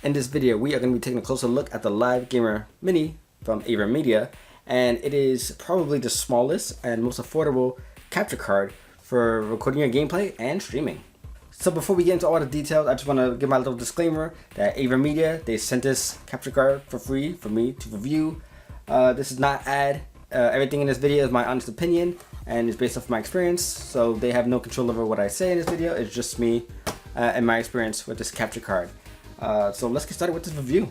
In this video, we are going to be taking a closer look at the Live Gamer Mini from Aver Media, and it is probably the smallest and most affordable capture card for recording your gameplay and streaming. So before we get into all the details, I just want to give my little disclaimer that Aver Media, they sent this capture card for free for me to review. This is not ad. Everything in this video is my honest opinion and is based off my experience, so they have no control over what I say in this video. It's just me and my experience with this capture card. So let's get started with this review.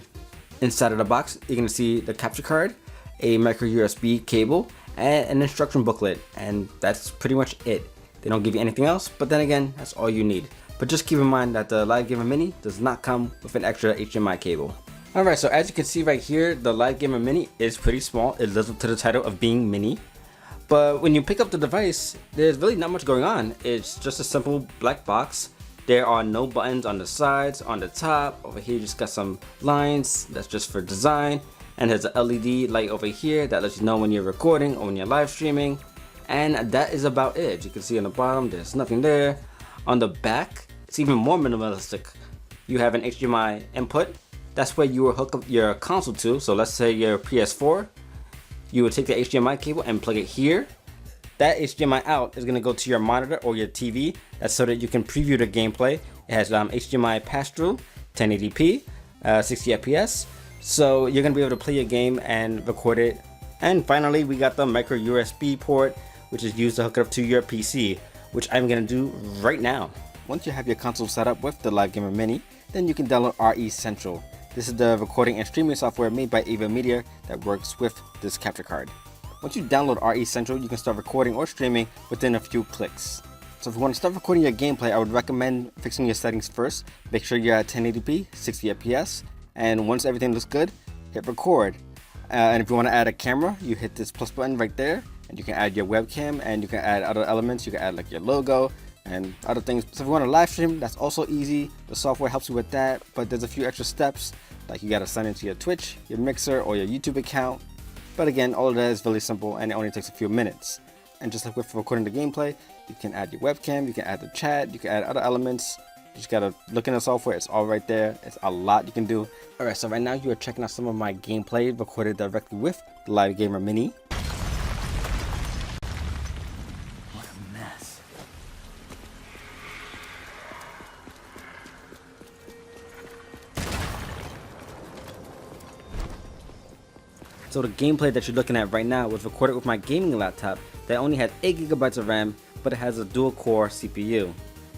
Inside of the box, you're going to see the capture card, a micro USB cable, and an instruction booklet, and that's pretty much it. They don't give you anything else, but then again, that's all you need. But just keep in mind that the Live Gamer Mini does not come with an extra HDMI cable. Alright, so as you can see right here, the Live Gamer Mini is pretty small. It lives up to the title of being mini. But when you pick up the device, there's really not much going on. It's just a simple black box. There are no buttons on the sides, on the top. Over here, you just got some lines. That's just for design. And there's a LED light over here that lets you know when you're recording or when you're live streaming. And that is about it. As you can see on the bottom, there's nothing there. On the back, it's even more minimalistic. You have an HDMI input. That's where you will hook up your console to. So let's say your PS4. You would take the HDMI cable and plug it here. That HDMI out is going to go to your monitor or your TV. That's so that you can preview the gameplay. It has HDMI pass-through, 1080p, 60 FPS. So you're going to be able to play your game and record it. And finally, we got the micro USB port, which is used to hook it up to your PC, which I'm going to do right now. Once you have your console set up with the Live Gamer Mini, then you can download RE Central. This is the recording and streaming software made by Aver Media that works with this capture card. Once you download RE Central, you can start recording or streaming within a few clicks. So if you want to start recording your gameplay, I would recommend fixing your settings first. Make sure you're at 1080p, 60 FPS, and once everything looks good, hit record. And if you want to add a camera, you hit this plus button right there, and you can add your webcam, and you can add other elements. You can add like your logo and other things. So if you want to live stream, that's also easy. The software helps you with that, but there's a few extra steps, like you got to sign into your Twitch, your Mixer, or your YouTube account. But again, all of that is really simple and it only takes a few minutes. And just like with recording the gameplay, you can add your webcam, you can add the chat, you can add other elements. You just gotta look in the software, it's all right there. It's a lot you can do. Alright, so right now you are checking out some of my gameplay recorded directly with the Live Gamer Mini. What a mess. So the gameplay that you're looking at right now was recorded with my gaming laptop that only had 8 GB of RAM, but it has a dual-core CPU.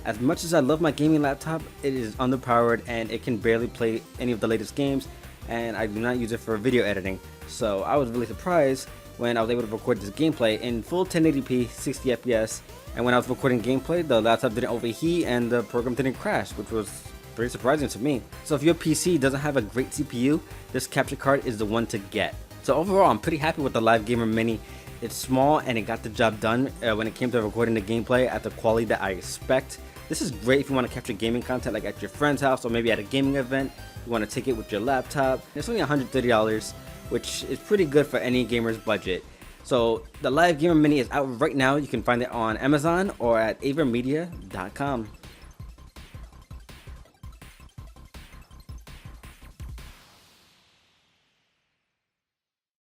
As much as I love my gaming laptop, it is underpowered and it can barely play any of the latest games, and I do not use it for video editing. So I was really surprised when I was able to record this gameplay in full 1080p 60 FPS, and when I was recording gameplay, the laptop didn't overheat and the program didn't crash, which was pretty surprising to me. So if your PC doesn't have a great CPU, this capture card is the one to get. So overall, I'm pretty happy with the Live Gamer Mini. It's small and it got the job done when it came to recording the gameplay at the quality that I expect. This is great if you want to capture gaming content like at your friend's house or maybe at a gaming event. You want to take it with your laptop. It's only $130, which is pretty good for any gamer's budget. So the Live Gamer Mini is out right now. You can find it on Amazon or at AVerMedia.com.